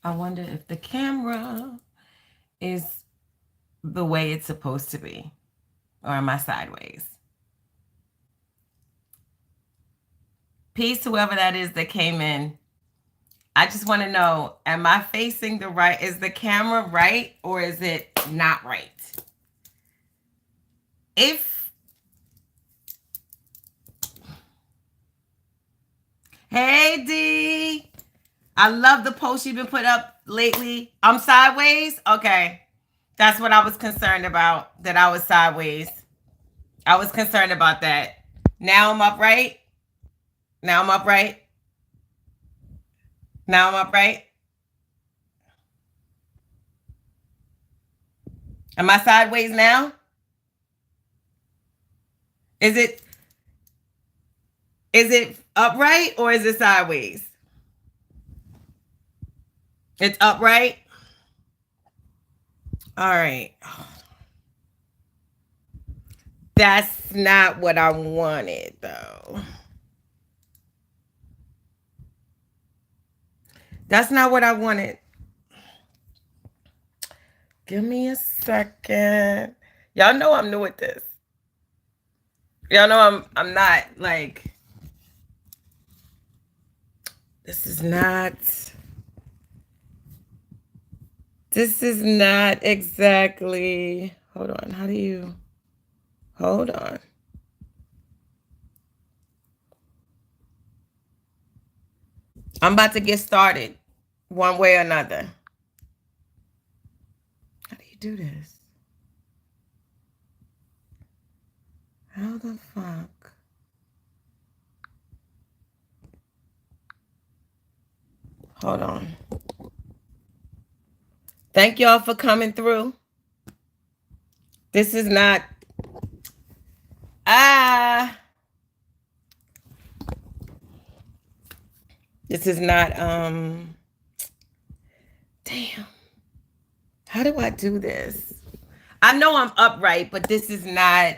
I wonder if the camera is the way it's supposed to be, or am I sideways? Peace, whoever that is that came in. I just want to know, am I facing the right? Is the camera right or is it not right? Hey D, I love the post you've been put up lately. I'm sideways? Okay. That's what I was concerned about, that I was sideways. I was concerned about that. Now I'm upright. Now I'm upright. Now I'm upright. Am I sideways now? Is it upright or is it sideways? It's upright. All right. That's not what I wanted, though. That's not what I wanted. Give me a second. Y'all know I'm new at this. Y'all know I'm not like, this is not exactly, hold on, how do you, hold on. I'm about to get started one way or another. How do you do this? How the fuck? Hold on. Thank y'all for coming through. This is not, this is not, damn. How do I do this? I know I'm upright, but this is not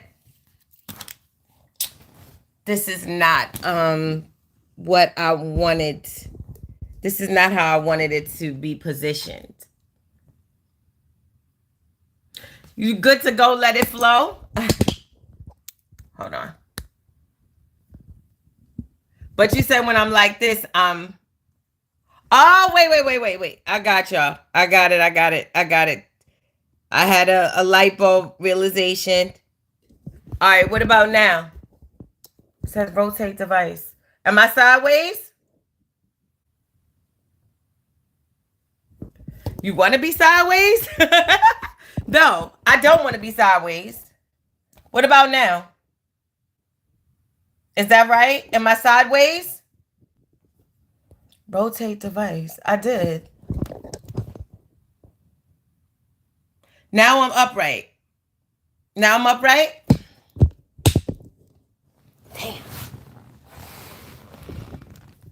what I wanted. This is not how I wanted it to be positioned. You good to go? Let it flow? Hold on. But you said when I'm like this, oh, wait. I got y'all. I got it. I had a light bulb realization. All right, what about now? It says rotate device. Am I sideways? You want to be sideways? No, I don't want to be sideways. What about now? Is that right? Am I sideways? Rotate device. I did. Now I'm upright. Damn.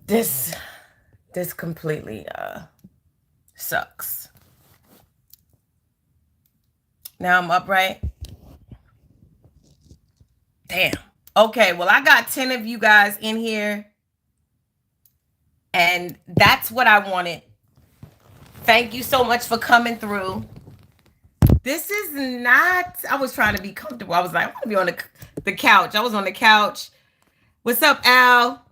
This completely sucks. Now I'm upright. Damn. Okay, well, I got 10 of you guys in here. And that's what I wanted. Thank you so much for coming through. This is not, I was trying to be comfortable. I was like, I want to be on the couch. I was on the couch. What's up, Al?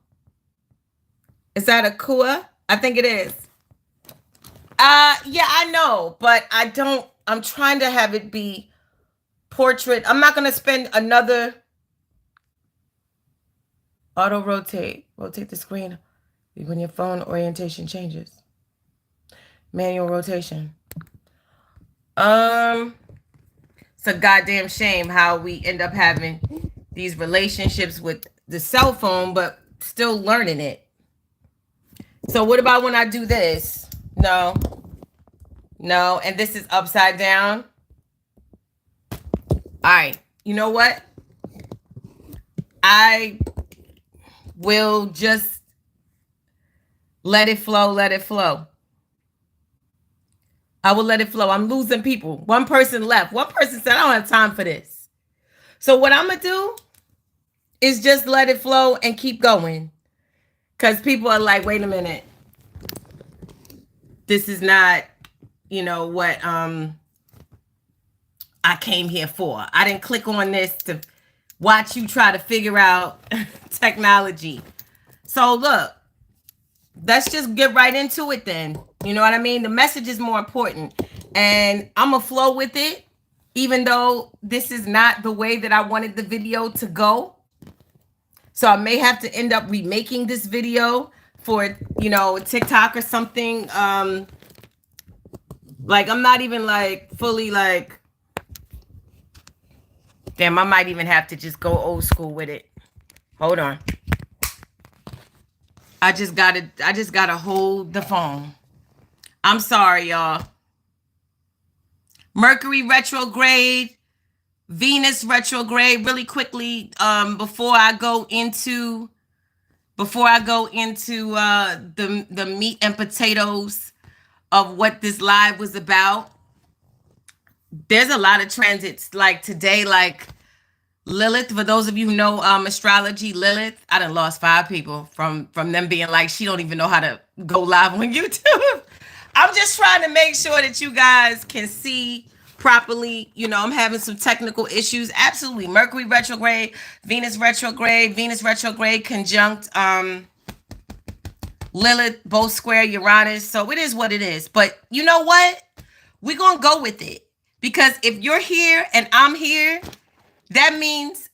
Is that a Kua? I think it is. Yeah, I know, but I'm trying to have it be portrait. I'm not going to spend another auto rotate the screen when your phone orientation changes. Manual rotation. It's a goddamn shame how we end up having these relationships with the cell phone, but still learning it. So what about when I do this? No, and this is upside down. All right, you know what? I will just let it flow. I will let it flow. I'm losing people. One person left. One person said, I don't have time for this. So what I'm going to do is just let it flow and keep going. Because people are like, wait a minute. this is not, you know, what I came here for. I didn't click on this to watch you try to figure out technology. So look, let's just get right into it then. You know what I mean? The message is more important. And I'm going to flow with it, even though this is not the way that I wanted the video to go. So I may have to end up remaking this video for, you know, TikTok or something. Like, I'm not even like fully like, damn, I might even have to just go old school with it. Hold on. I just gotta hold the phone. I'm sorry, y'all. Mercury retrograde, Venus retrograde, really quickly, before I go into the meat and potatoes of what this live was about. There's a lot of transits like today, like Lilith. For those of you who know astrology, Lilith, I done lost 5 people from them being like, she don't even know how to go live on YouTube. I'm just trying to make sure that you guys can see properly. You know, I'm having some technical issues. Absolutely. Mercury retrograde, Venus retrograde conjunct Lilith, both square Uranus. So it is what it is. But you know what? We're going to go with it. Because if you're here and I'm here, that means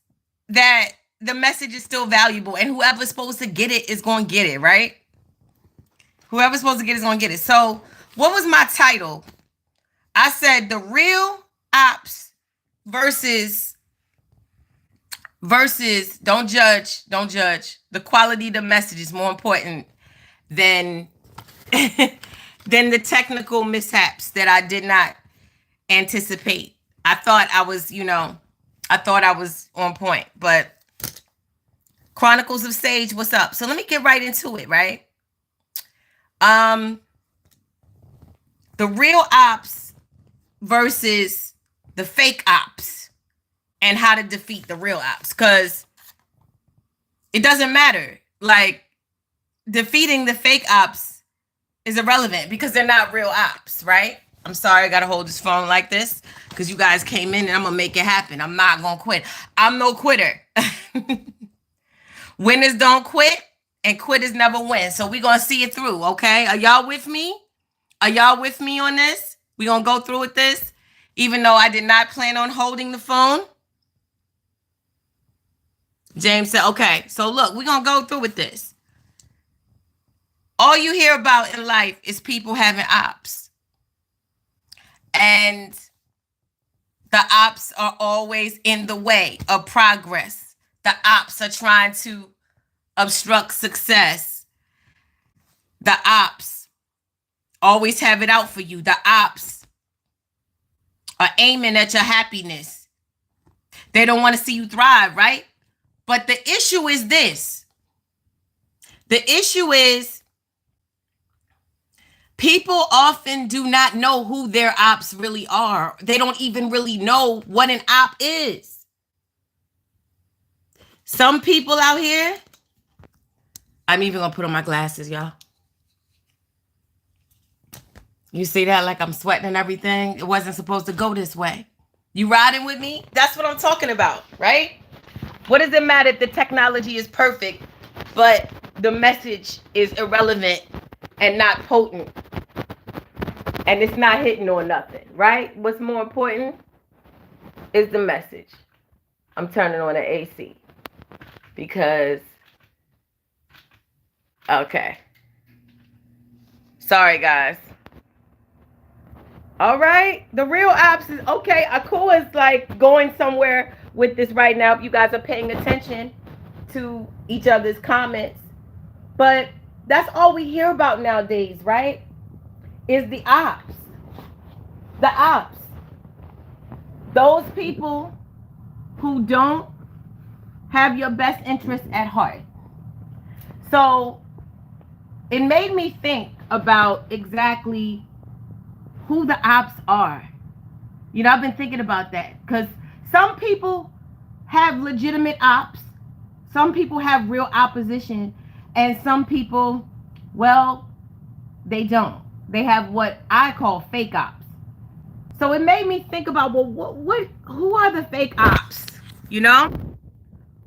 that the message is still valuable. And whoever's supposed to get it is going to get it, right? Whoever's supposed to get it is going to get it. So what was my title? I said the real Opps versus don't judge. The quality of the message is more important than than the technical mishaps that I did not anticipate. I thought I was, on point, but Chronicles of Sage, what's up? So let me get right into it, right? The real Opps versus the fake Opps and how to defeat the real Opps, because it doesn't matter. Like, defeating the fake Opps is irrelevant because they're not real Opps, right? I'm sorry, I gotta hold this phone like this because you guys came in and I'm gonna make it happen. I'm not gonna quit. I'm no quitter. Winners don't quit and quitters never win. So we're gonna see it through, okay? Are y'all with me? Are y'all with me on this? We're gonna go through with this, even though I did not plan on holding the phone. James said, okay, so look, we're gonna go through with this. All you hear about in life is people having Opps. And the Opps are always in the way of progress. The Opps are trying to obstruct success. The Opps always have it out for you. The Opps are aiming at your happiness. They don't want to see you thrive, right? But the issue is this. The issue is people often do not know who their Opps really are. They don't even really know what an Opp is. Some people out here, I'm even going to put on my glasses, y'all. You see that? Like I'm sweating and everything. It wasn't supposed to go this way. You riding with me? That's what I'm talking about, right? What does it matter if the technology is perfect, but the message is irrelevant and not potent, and it's not hitting on nothing, right? What's more important is the message. I'm turning on the AC because, okay. Sorry, guys. All right. The real Opps is, okay, Akua is like going somewhere with this right now if you guys are paying attention to each other's comments. But that's all we hear about nowadays, right? Is the Opps. The Opps. Those people who don't have your best interest at heart. So it made me think about exactly who the Opps are. You know, I've been thinking about that because some people have legitimate Opps. Some people have real opposition. And some people, well, they don't. they have what I call fake ops. So it made me think about, well, who are the fake ops? You know?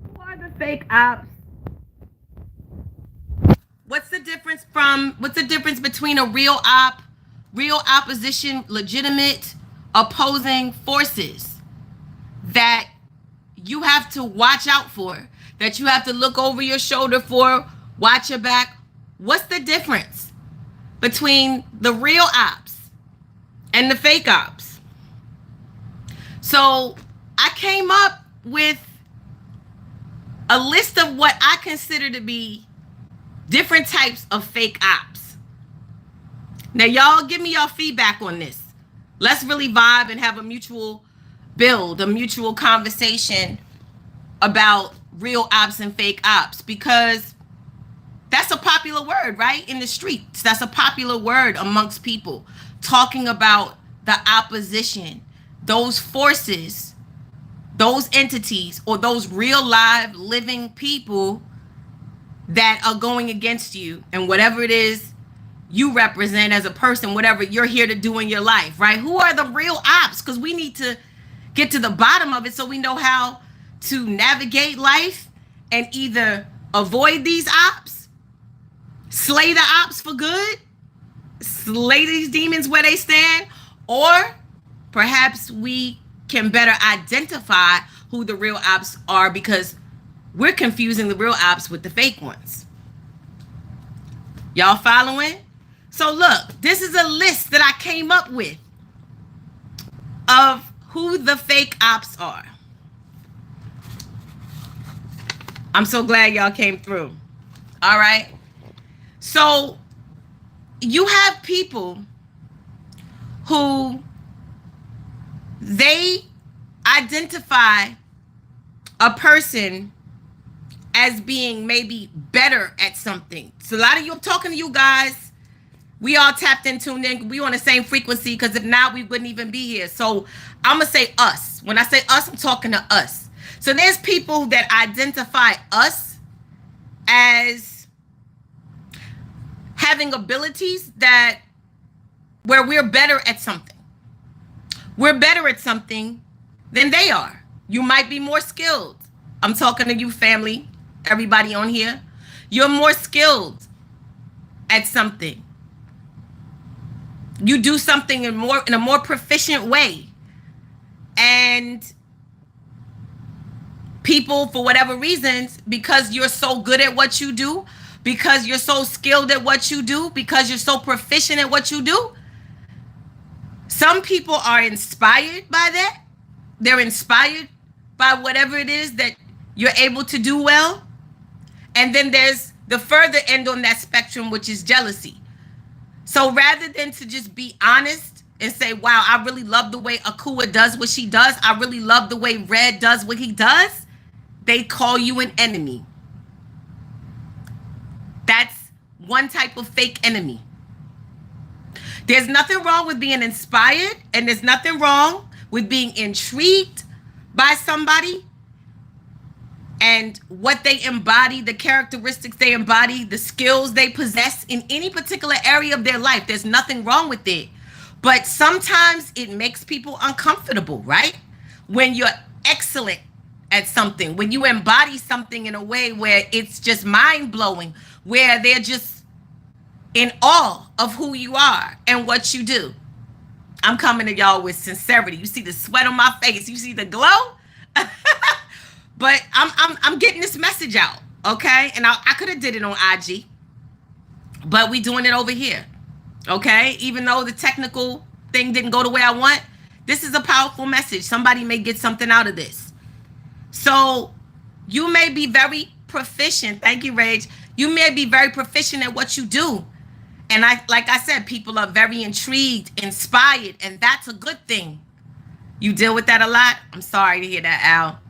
Who are the fake ops? What's the difference between a real op, real opposition, legitimate opposing forces that you have to watch out for, that you have to look over your shoulder for, watch your back? What's the difference between the real ops and the fake ops? So I came up with a list of what I consider to be different types of fake ops. Now, y'all give me your feedback on this. Let's really vibe and have a mutual build, a mutual conversation about real ops and fake ops, because that's a popular word, right? In the streets, that's a popular word amongst people, talking about the opposition, those forces, those entities, or those real live living people that are going against you and whatever it is you represent as a person, whatever you're here to do in your life, right? Who are the real ops? Because we need to get to the bottom of it so we know how to navigate life and either avoid these ops, slay the ops for good, slay these demons where they stand, or perhaps we can better identify who the real ops are, because we're confusing the real ops with the fake ones. Y'all following? So look, this is a list that I came up with of who the fake ops are. I'm so glad y'all came through. All right. So you have people who they identify a person as being maybe better at something. So a lot of you, I'm talking to you guys, we all tapped in, tuned in, we on the same frequency, because if not, we wouldn't even be here. So I'm gonna say us. When I say us, I'm talking to us. So there's people that identify us as having abilities that where we're better at something. We're better at something than they are. You might be more skilled. I'm talking to you, family, everybody on here. You're more skilled at something. You do something in a more proficient way. And people, for whatever reasons, because you're so good at what you do, because you're so skilled at what you do, because you're so proficient at what you do, some people are inspired by that. They're inspired by whatever it is that you're able to do well. And then there's the further end on that spectrum, which is jealousy. So rather than to just be honest and say, wow, I really love the way Akua does what she does, I really love the way Red does what he does, they call you an enemy. That's one type of fake enemy. There's nothing wrong with being inspired, and there's nothing wrong with being intrigued by somebody and what they embody, the characteristics they embody, the skills they possess in any particular area of their life. There's nothing wrong with it. But sometimes it makes people uncomfortable, right? When you're excellent at something, when you embody something in a way where it's just mind-blowing, where they're just in awe of who you are and what you do. I'm coming to y'all with sincerity. You see the sweat on my face. You see the glow. But I'm getting this message out, okay? And I could have did it on IG, but we doing it over here, okay? Even though the technical thing didn't go the way I want, this is a powerful message. Somebody may get something out of this. So you may be very proficient. Thank you, Rage. You may be very proficient at what you do. And like I said, people are very intrigued, inspired, and that's a good thing. You deal with that a lot? I'm sorry to hear that, Al.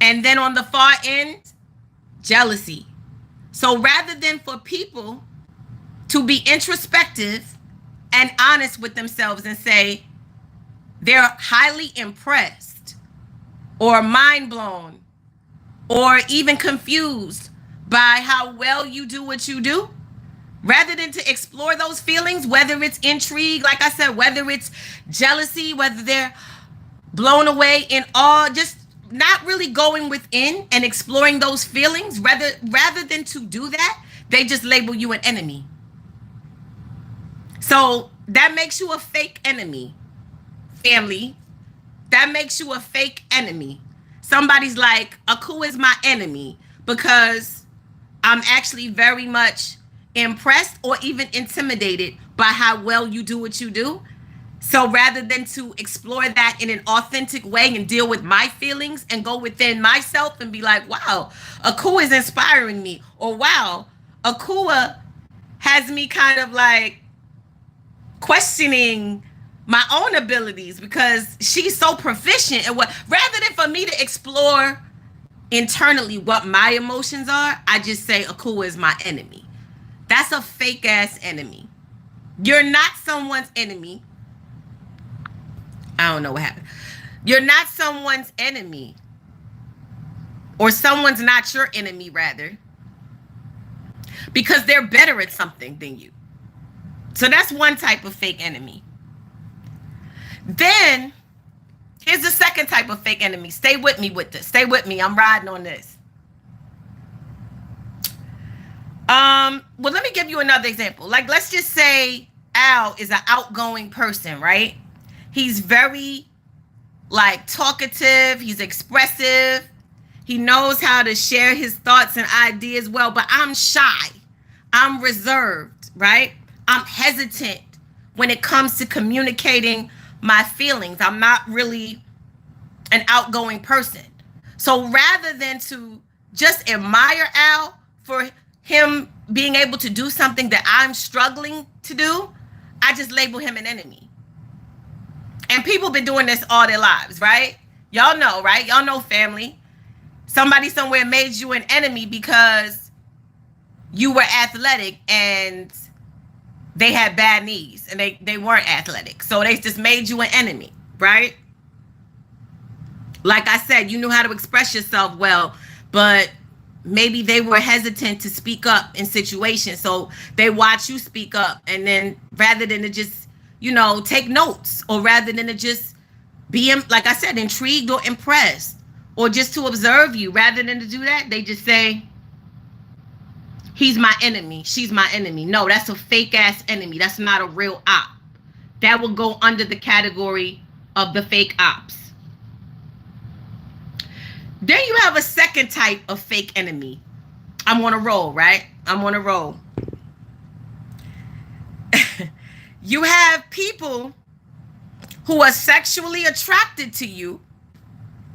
And then on the far end, jealousy. So rather than for people to be introspective and honest with themselves and say they're highly impressed or mind blown or even confused by how well you do what you do, Rather than to explore those feelings, whether it's intrigue, like I said, whether it's jealousy, whether they're blown away in awe, just not really going within and exploring those feelings, rather than to do that, they just label you an enemy. So that makes you a fake enemy, family. That makes you a fake enemy. Somebody's like, Aku is my enemy because I'm actually very much impressed or even intimidated by how well you do what you do. So rather than to explore that in an authentic way and deal with my feelings and go within myself and be like, wow, Akua is inspiring me. Or wow, Akua has me kind of like questioning my own abilities because she's so proficient at what, rather than for me to explore internally what my emotions are, I just say Akua is my enemy. That's a fake ass enemy. You're not someone's enemy. I don't know what happened. You're not someone's enemy. Or someone's not your enemy, rather. Because they're better at something than you. So that's one type of fake enemy. Then, here's the second type of fake enemy. Stay with me with this. Stay with me. I'm riding on this. Well, let me give you another example. Like, let's just say Al is an outgoing person, right? He's very, like, talkative. He's expressive. He knows how to share his thoughts and ideas well, but I'm shy. I'm reserved, right? I'm hesitant when it comes to communicating my feelings. I'm not really an outgoing person. So rather than to just admire Al for him being able to do something that I'm struggling to do, I just label him an enemy. And people been doing this all their lives, right? Y'all know, right? Y'all know, family. Somebody somewhere made you an enemy because you were athletic and they had bad knees and they weren't athletic. So they just made you an enemy, right? Like I said, you knew how to express yourself well, but maybe they were hesitant to speak up in situations. So they watch you speak up, and then rather than to just, take notes, or rather than to just be, like I said, intrigued or impressed, or just to observe you, rather than to do that, they just say, he's my enemy, she's my enemy. No, that's a fake ass enemy. That's not a real op. That will go under the category of the fake ops. Then you have a second type of fake enemy. I'm on a roll, right? I'm on a roll. You have people who are sexually attracted to you,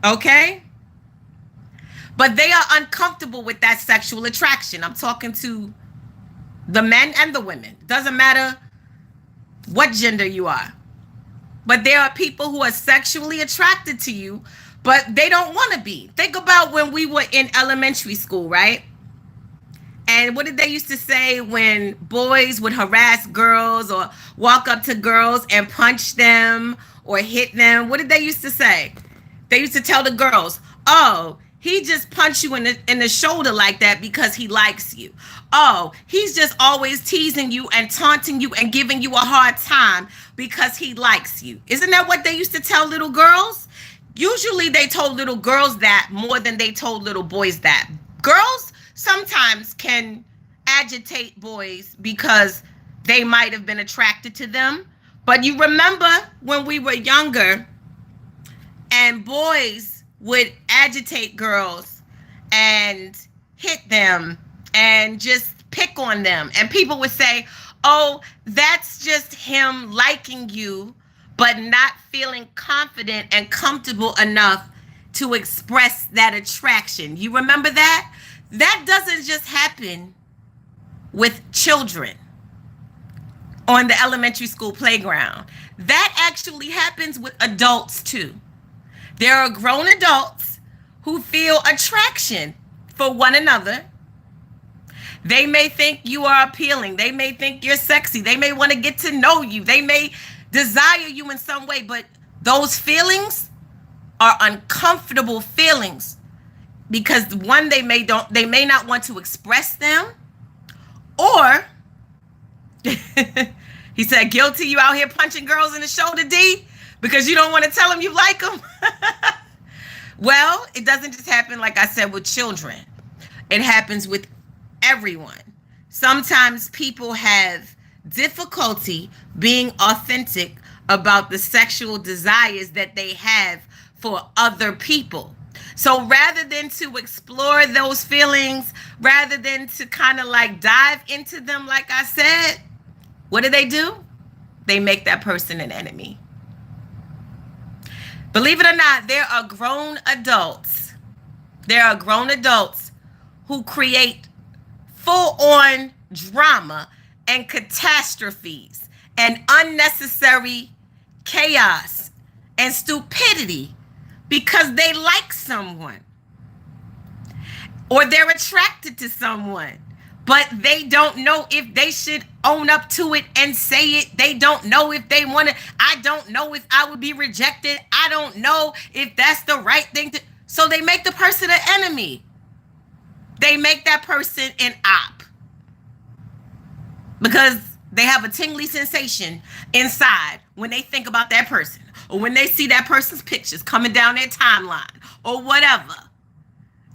okay? But they are uncomfortable with that sexual attraction. I'm talking to the men and the women. Doesn't matter what gender you are. But there are people who are sexually attracted to you, but they don't want to be. Think about when we were in elementary school, right? And what did they used to say when boys would harass girls or walk up to girls and punch them or hit them? What did they used to say? They used to tell the girls, oh, he just punched you in the shoulder like that because he likes you. Oh, he's just always teasing you and taunting you and giving you a hard time because he likes you. Isn't that what they used to tell little girls? Usually they told little girls that more than they told little boys that. Girls sometimes can agitate boys because they might have been attracted to them. But you remember when we were younger and boys would agitate girls and hit them and just pick on them. And people would say, oh, that's just him liking you, but not feeling confident and comfortable enough to express that attraction. You remember that? That doesn't just happen with children on the elementary school playground. That actually happens with adults too. There are grown adults who feel attraction for one another. They may think you are appealing. They may think you're sexy. They may want to get to know you. They may desire you in some way, but those feelings are uncomfortable feelings because one, they may not want to express them, or He said, guilty, you out here punching girls in the shoulder, D, because you don't want to tell them you like them. Well, it doesn't just happen, like I said, with children. It happens with everyone. Sometimes people have difficulty being authentic about the sexual desires that they have for other people. So rather than to explore those feelings, rather than to kind of like dive into them, like I said, what do? They make that person an enemy. Believe it or not, there are grown adults. There are grown adults who create full-on drama and catastrophes and unnecessary chaos and stupidity because they like someone or they're attracted to someone, but they don't know if they should own up to it and say it. They don't know if they want to. I don't know if I would be rejected. I don't know if that's the right thing to. So they make the person an enemy. They make that person an op because they have a tingly sensation inside when they think about that person or when they see that person's pictures coming down their timeline or whatever,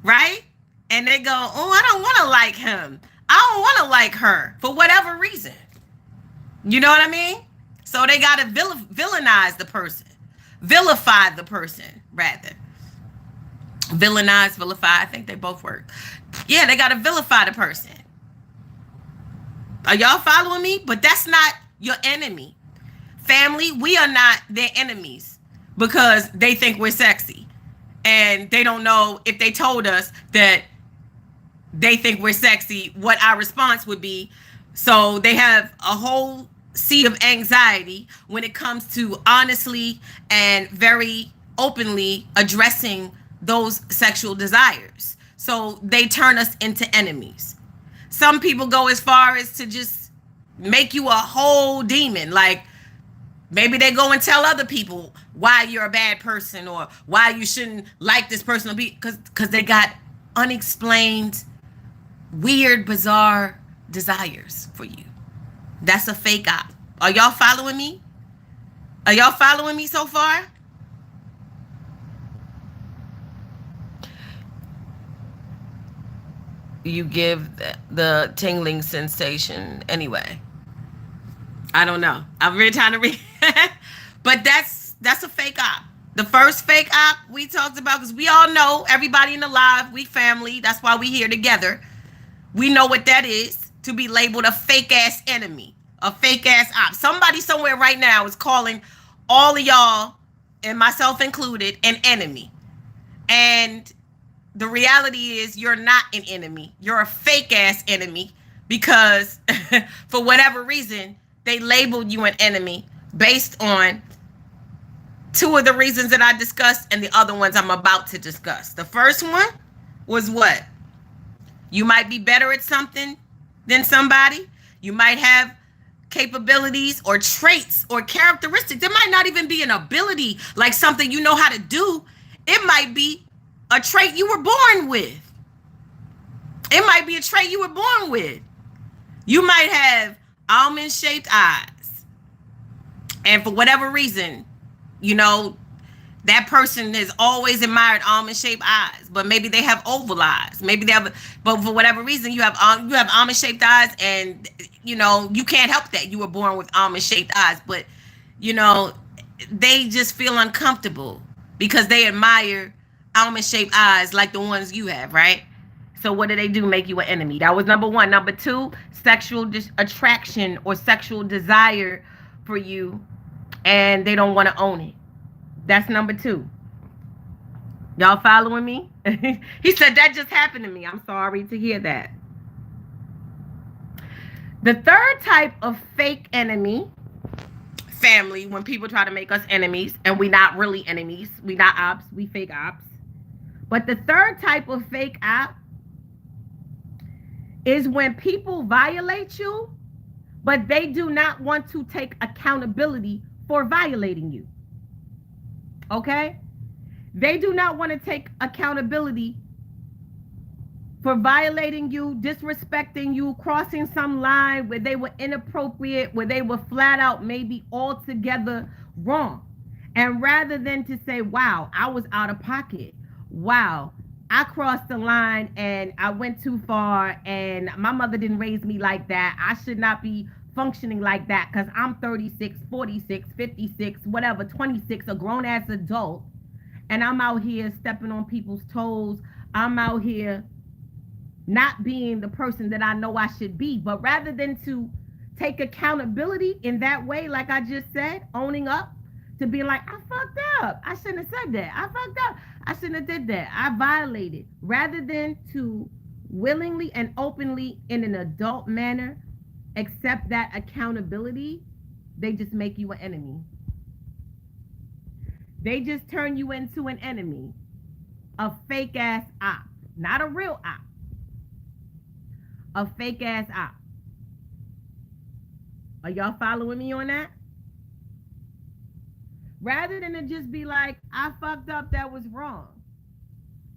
right? And they go, oh, I don't want to like him. I don't want to like her for whatever reason. You know what I mean? So they got to villainize the person. Vilify the person, rather. Villainize, vilify, I think they both work. Yeah, they got to vilify the person. Are y'all following me? But that's not your enemy. Family, we are not their enemies because they think we're sexy. And they don't know if they told us that they think we're sexy, what our response would be. So they have a whole sea of anxiety when it comes to honestly and very openly addressing those sexual desires. So they turn us into enemies. Some people go as far as to just make you a whole demon. Like maybe they go and tell other people why you're a bad person or why you shouldn't like this person or be because they got unexplained, weird, bizarre desires for you. That's a fake op. Are y'all following me? Are y'all following me so far? You give the tingling sensation anyway. I don't know. I'm really trying to read. But that's a fake op. The first fake op we talked about, because we all know, everybody in the live, we family. That's why we here together. We know what that is, to be labeled a fake ass enemy, a fake ass op. Somebody somewhere right now is calling all of y'all, and myself included, an enemy. And the reality is you're not an enemy. You're a fake ass enemy because for whatever reason, they labeled you an enemy based on two of the reasons that I discussed and the other ones I'm about to discuss. The first one was what? You might be better at something than somebody. You might have capabilities or traits or characteristics. There might not even be an ability, like something you know how to do. It might be a trait you were born with. It might be a trait you were born with. You might have almond-shaped eyes. And for whatever reason, you know, that person has always admired almond-shaped eyes, but maybe they have oval eyes. Maybe they have, but for whatever reason, you have almond-shaped eyes, and you know you can't help that. You were born with almond-shaped eyes, but you know they just feel uncomfortable because they admire almond-shaped eyes like the ones you have, right? So what do? Make you an enemy. That was number one. Number two, sexual attraction or sexual desire for you, and they don't want to own it. That's number two. Y'all following me? He said that just happened to me. I'm sorry to hear that. The third type of fake enemy, family, when people try to make us enemies, and we're not really enemies. We not ops. We fake ops. But the third type of fake op is when people violate you, but they do not want to take accountability for violating you. Okay? They do not want to take accountability for violating you, disrespecting you, crossing some line where they were inappropriate, where they were flat out maybe altogether wrong. And rather than to say, wow, I was out of pocket, wow, I crossed the line and I went too far and my mother didn't raise me like that. I should not be functioning like that because I'm 36, 46, 56, whatever, 26, a grown ass adult. And I'm out here stepping on people's toes. I'm out here not being the person that I know I should be. But rather than to take accountability in that way, like I just said, owning up, to be like, I fucked up. I shouldn't have said that. I fucked up. I shouldn't have did that. I violated. Rather than to willingly and openly in an adult manner accept that accountability, they just make you an enemy. They just turn you into an enemy, a fake ass op, not a real op, a fake ass op. Are y'all following me on that? Rather than to just be like, I fucked up, that was wrong.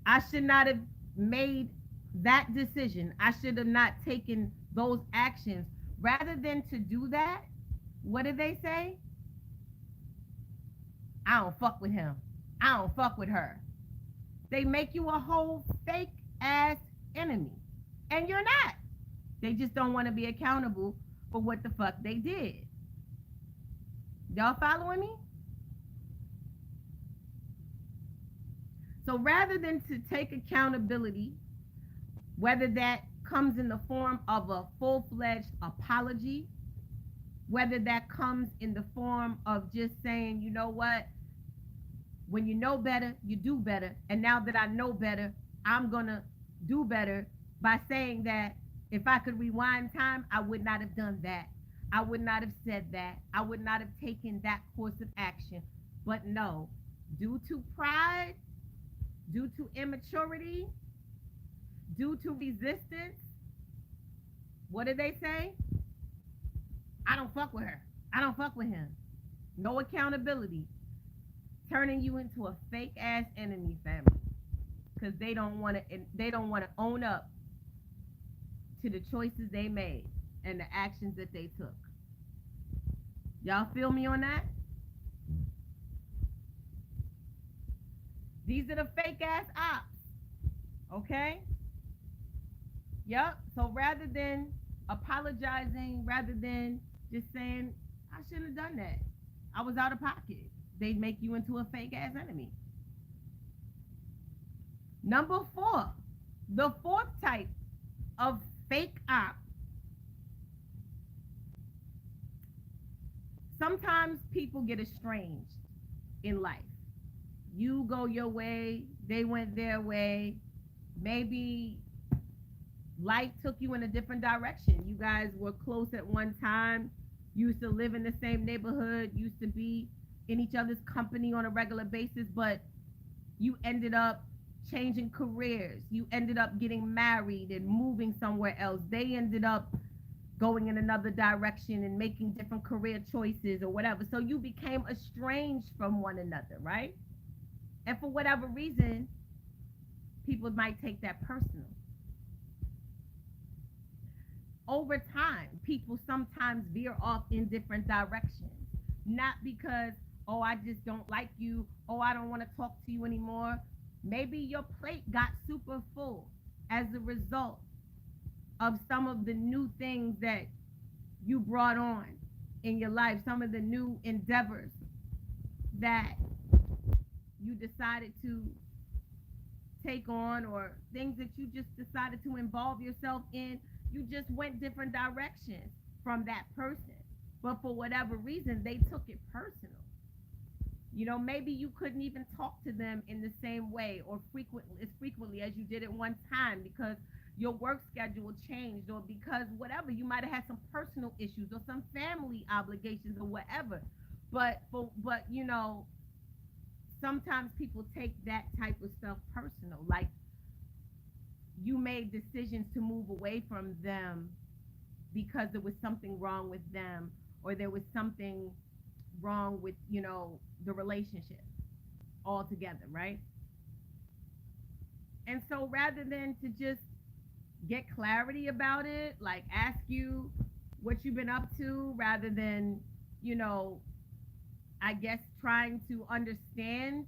I should not have made that decision. I should have not taken those actions. Rather than to do that, what did they say? I don't fuck with him. I don't fuck with her. They make you a whole fake ass enemy. And you're not. They just don't want to be accountable for what the fuck they did. Y'all following me? So rather than to take accountability, whether that comes in the form of a full-fledged apology, whether that comes in the form of just saying, you know what, when you know better, you do better. And now that I know better, I'm going to do better by saying that if I could rewind time, I would not have done that. I would not have said that. I would not have taken that course of action. But no, due to pride, due to immaturity, due to resistance, what did they say? I don't fuck with her. I don't fuck with him. No accountability. Turning you into a fake ass enemy, family. Because they don't want to own up to the choices they made and the actions that they took. Y'all feel me on that? These are the fake ass ops. Okay? Yep. So rather than apologizing, rather than just saying, I shouldn't have done that, I was out of pocket, they make you into a fake ass enemy. Number 4, the fourth type of fake op. Sometimes people get estranged in life. You go your way, they went their way. Maybe life took you in a different direction. You guys were close at one time, used to live in the same neighborhood, used to be in each other's company on a regular basis, but you ended up changing careers. You ended up getting married and moving somewhere else. They ended up going in another direction and making different career choices or whatever. So you became estranged from one another, right? And for whatever reason, people might take that personal. Over time, people sometimes veer off in different directions. Not because, oh, I just don't like you. Oh, I don't want to talk to you anymore. Maybe your plate got super full as a result of some of the new things that you brought on in your life, some of the new endeavors that you decided to take on, or things that you just decided to involve yourself in. You just went different directions from that person. But for whatever reason, they took it personal. You know, maybe you couldn't even talk to them in the same way or as frequently as you did at one time because your work schedule changed, or because whatever, you might have had some personal issues or some family obligations or whatever. But you know, sometimes people take that type of stuff personal. Like, you made decisions to move away from them because there was something wrong with them, or there was something wrong with, you know, the relationship altogether, right? And so rather than to just get clarity about it, like ask you what you've been up to rather than, you know, I guess trying to understand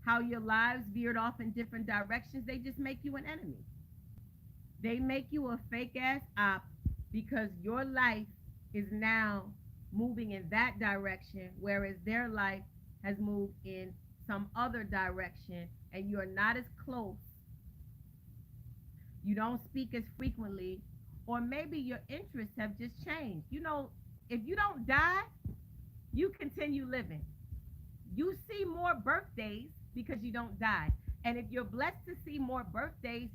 how your lives veered off in different directions, they just make you an enemy. They make you a fake ass op because your life is now moving in that direction, whereas their life has moved in some other direction, and you're not as close. You don't speak as frequently, or maybe your interests have just changed. You know, if you don't die, you continue living. You see more birthdays because you don't die. And if you're blessed to see more birthdays,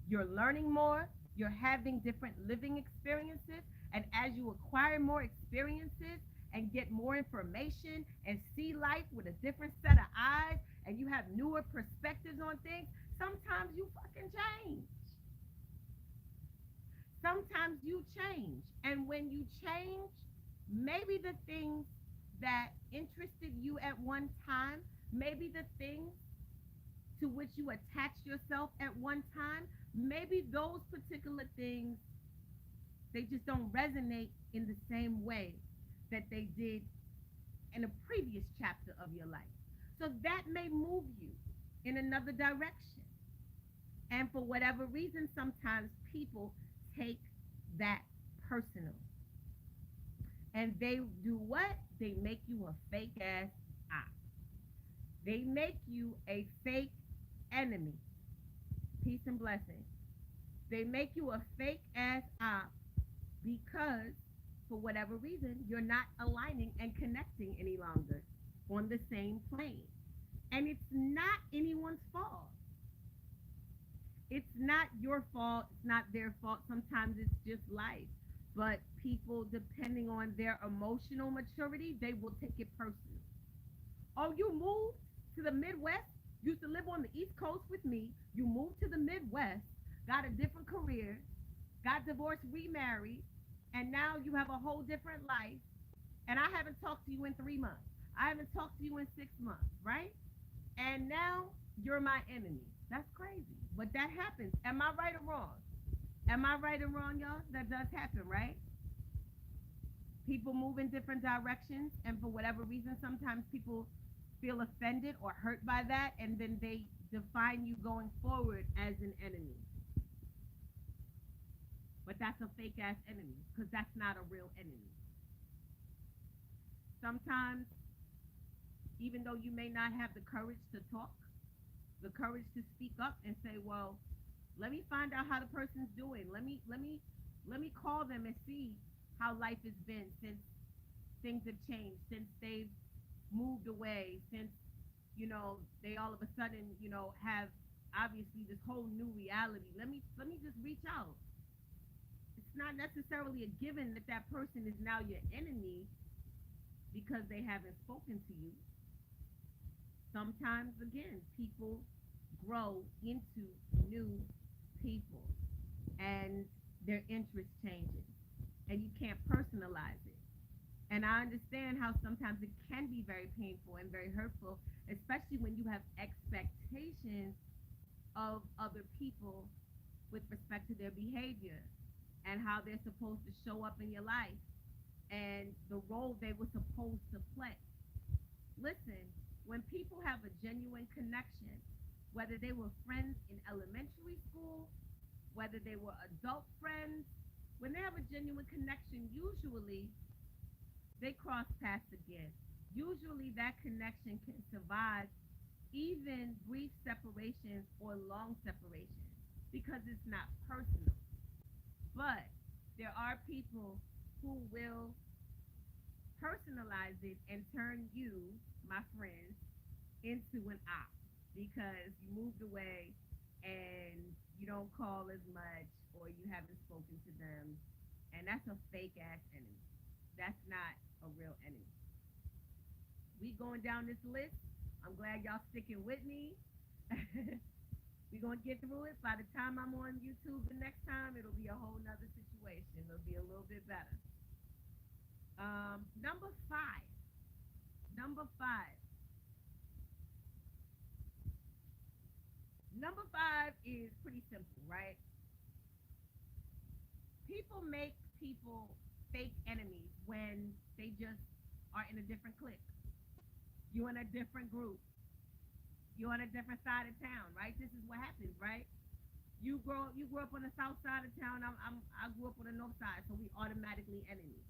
you're learning more, you're having different living experiences. And as you acquire more experiences and get more information and see life with a different set of eyes, and you have newer perspectives on things, sometimes you fucking change. Sometimes you change. And when you change, maybe the things that interested you at one time, maybe the things to which you attach yourself at one time, maybe those particular things, they just don't resonate in the same way that they did in a previous chapter of your life. So that may move you in another direction. And for whatever reason, sometimes people take that personal. And they do what? They make you a fake ass op. They make you a fake enemy. Peace and blessings. They make you a fake ass op because, for whatever reason, you're not aligning and connecting any longer on the same plane. And it's not anyone's fault. It's not your fault. It's not their fault. Sometimes it's just life. But people, depending on their emotional maturity, they will take it personal. Oh, you moved to the Midwest, used to live on the East Coast with me. You moved to the Midwest, got a different career, got divorced, remarried, and now you have a whole different life. And I haven't talked to you in 3 months. I haven't talked to you in 6 months, right? And now you're my enemy. That's crazy. But that happens. Am I right or wrong? Am I right or wrong, y'all? That does happen, right? People move in different directions, and for whatever reason, sometimes people feel offended or hurt by that, and then they define you going forward as an enemy. But that's a fake ass enemy because that's not a real enemy. Sometimes, even though you may not have the courage to talk, the courage to speak up and say, well, let me find out how the person's doing. Let me call them and see how life has been since things have changed, since they've moved away, since, they all of a sudden, have obviously this whole new reality. Let me just reach out. It's not necessarily a given that that person is now your enemy because they haven't spoken to you. Sometimes, again, people grow into new people and their interest changes, and you can't personalize it. And I understand how sometimes it can be very painful and very hurtful, especially when you have expectations of other people with respect to their behavior and how they're supposed to show up in your life and the role they were supposed to play. Listen, when people have a genuine connection, whether they were friends in elementary school, whether they were adult friends, when they have a genuine connection, usually they cross paths again. Usually that connection can survive even brief separations or long separations because it's not personal. But there are people who will personalize it and turn you, my friend, into an op because you moved away and you don't call as much or you haven't spoken to them. And that's a fake ass enemy. That's not a real enemy. We going down this list. I'm glad y'all sticking with me. We're going to get through it. By the time I'm on YouTube the next time, it'll be a whole nother situation. It'll be a little bit better. Number five. Number five. Number five is pretty simple, right? People make people fake enemies when they just are in a different clique. You're in a different group. You're on a different side of town, right? This is what happens, right? You grew up on the south side of town. I grew up on the north side, so we automatically enemies.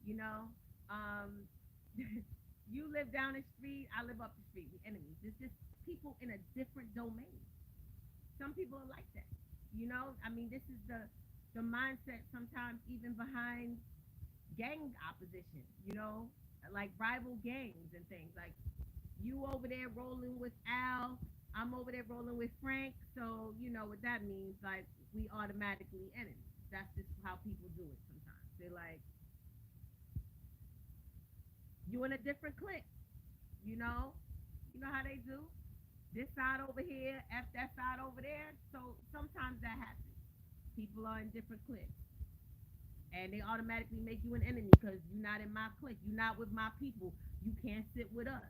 You know, um, you live down the street. I live up the street. We enemies. It's just people in a different domain. Some people are like that. You know, I mean, this is the mindset sometimes even behind gang opposition. You know, like rival gangs and things. Like you over there rolling with Al, I'm over there rolling with Frank. So you know what that means. Like we automatically enemies. That's just how people do it sometimes. They're like, you in a different clique, you know? You know how they do? This side over here, F that side over there. So sometimes that happens. People are in different cliques. And they automatically make you an enemy because you're not in my clique. You're not with my people. You can't sit with us.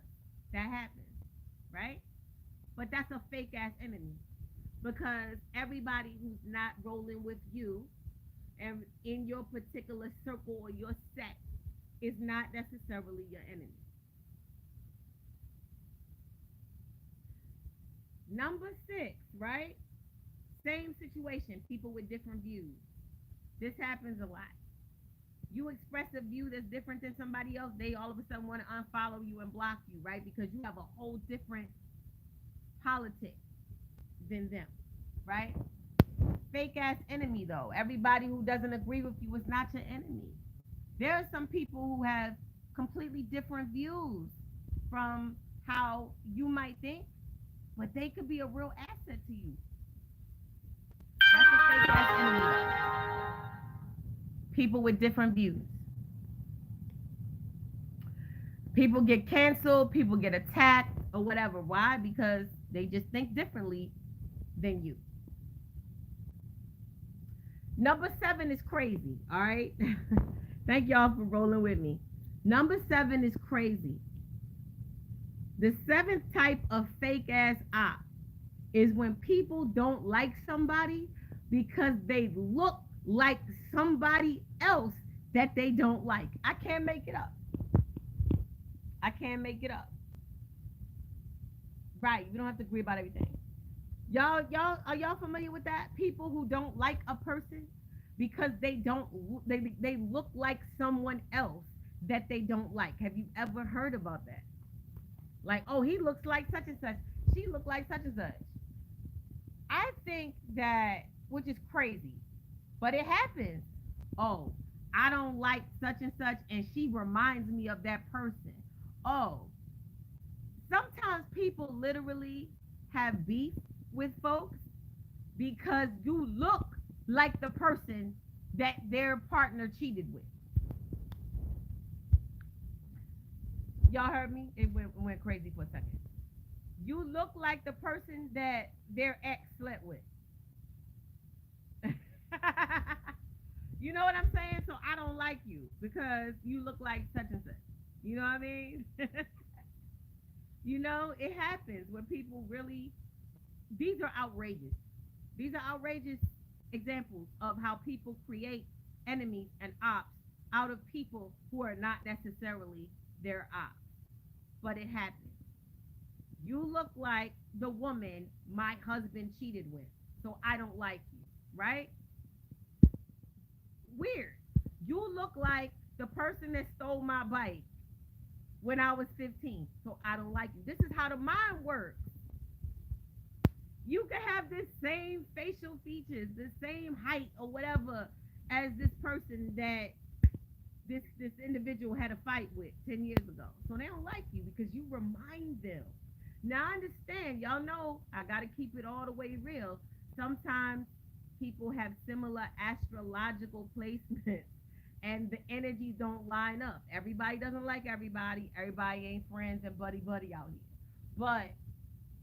That happens, right? But that's a fake ass enemy because everybody who's not rolling with you and in your particular circle or your set is not necessarily your enemy. Number six, right? Same situation, people with different views. This happens a lot. You express a view that's different than somebody else, they all of a sudden want to unfollow you and block you, right? Because you have a whole different politics than them, right? Fake ass enemy though. Everybody who doesn't agree with you is not your enemy. There are some people who have completely different views from how you might think, but they could be a real asset to you. That's a fake ass enemy. People with different views. People get canceled, people get attacked, or whatever. Why? Because they just think differently than you. Number seven is crazy, all right? Thank y'all for rolling with me. Number seven is crazy. The seventh type of fake ass op is when people don't like somebody because they look like somebody else that they don't like. I can't make it up. I can't make it up. Right. You don't have to agree about everything. Y'all, are y'all familiar with that? People who don't like a person because they don't, they look like someone else that they don't like. Have you ever heard about that? Like, oh, he looks like such and such. She looks like such and such. I think that, which is crazy, but it happens. Oh, I don't like such and such, and she reminds me of that person. Oh, sometimes people literally have beef with folks because you look like the person that their partner cheated with. Y'all heard me? It went crazy for a second. You look like the person that their ex slept with. You know what I'm saying? So I don't like you because you look like such and such. You know what I mean? You know, it happens when people really, these are outrageous. These are outrageous examples of how people create enemies and ops out of people who are not necessarily their ops. But it happens. You look like the woman my husband cheated with, so I don't like you, right? Weird. You look like the person that stole my bike when I was 15, so I don't like you. This is how the mind works. You can have this same facial features, the same height or whatever as this person that this individual had a fight with 10 years ago. So they don't like you because you remind them. Now I understand, y'all know I gotta keep it all the way real. Sometimes people have similar astrological placements and the energies don't line up. Everybody doesn't like everybody. Everybody ain't friends and buddy buddy out here. But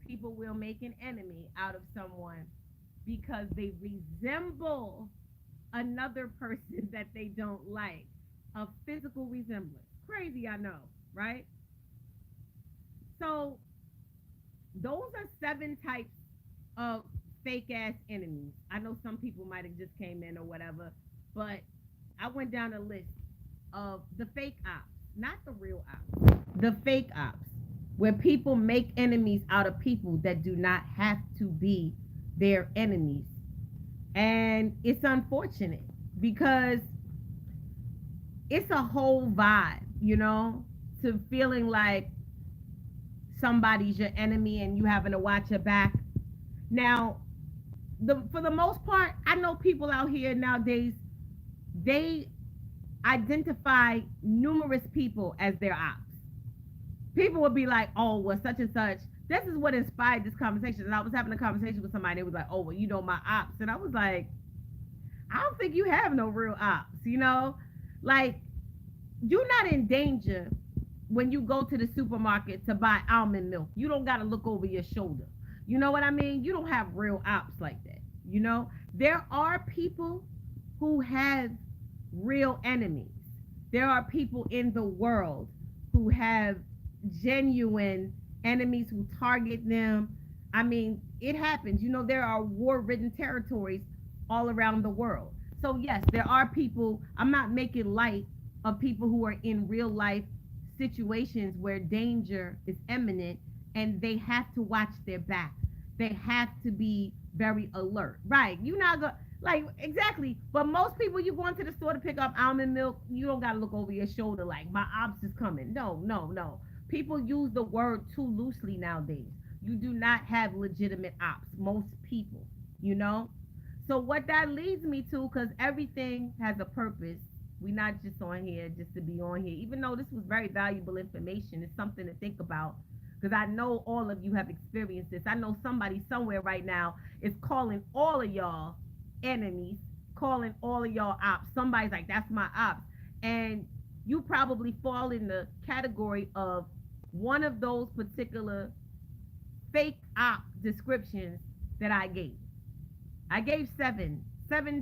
people will make an enemy out of someone because they resemble another person that they don't like. A physical resemblance. Crazy, I know, right? So those are seven types of fake ass enemies. I know some people might have just came in or whatever. But I went down a list of the fake ops, not the real ops, the fake ops, where people make enemies out of people that do not have to be their enemies. And it's unfortunate because it's a whole vibe, to feeling like somebody's your enemy and you having to watch your back. Now, for the most part, I know people out here nowadays, they identify numerous people as their ops. People would be like, oh, well, such and such. This is what inspired this conversation. And I was having a conversation with somebody. They was like, oh, well, my ops. And I was like, I don't think you have no real ops. Like, you're not in danger when you go to the supermarket to buy almond milk. You don't got to look over your shoulder. You know what I mean? You don't have real ops like that. There are people who have real enemies. There are people in the world who have genuine enemies who target them. I mean, it happens. There are war-ridden territories all around the world. So yes, there are people. I'm not making light of people who are in real life situations where danger is imminent and they have to watch their back. They have to be very alert. Right. You're not going like exactly. But most people, you go into the store to pick up almond milk, you don't gotta look over your shoulder like my ops is coming. No, no, no. People use the word too loosely nowadays. You do not have legitimate ops. Most people. So what that leads me to, because everything has a purpose. We're not just on here just to be on here. Even though this was very valuable information, it's something to think about. Because I know all of you have experienced this. I know somebody somewhere right now is calling all of y'all enemies, calling all of y'all ops. Somebody's like, that's my ops. And you probably fall in the category of one of those particular fake op descriptions that I gave. I gave seven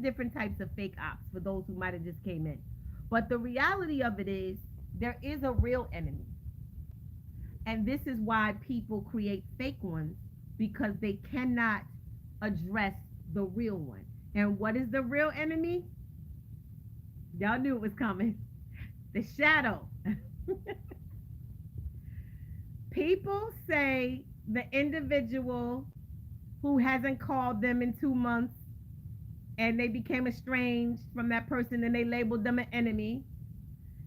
different types of fake ops for those who might have just came in. But the reality of it is there is a real enemy. And this is why people create fake ones, because they cannot address the real one. And what is the real enemy? Y'all knew it was coming. The shadow. People say the individual who hasn't called them in 2 months and they became estranged from that person and they labeled them an enemy.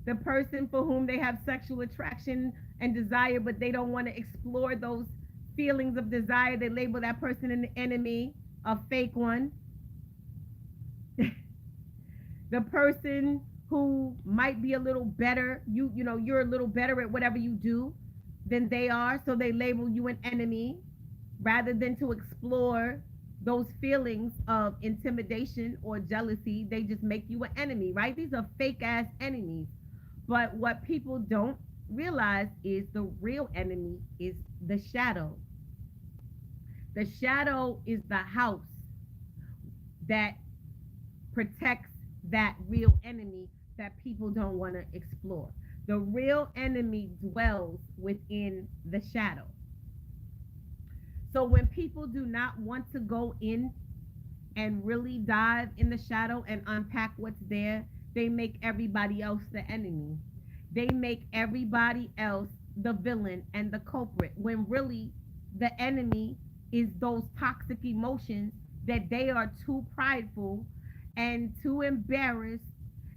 The person for whom they have sexual attraction and desire, but they don't want to explore those feelings of desire, they label that person an enemy, a fake one. The person who might be a little better, you're a little better at whatever you do than they are, so they label you an enemy rather than to explore those feelings of intimidation or jealousy. They just make you an enemy, right? These are fake ass enemies. But what people don't realize is the real enemy is the shadow. The shadow is the house that protects that real enemy that people don't want to explore. The real enemy dwells within the shadow. So when people do not want to go in and really dive in the shadow and unpack what's there, they make everybody else the enemy. They make everybody else the villain and the culprit, when really the enemy is those toxic emotions that they are too prideful and too embarrassed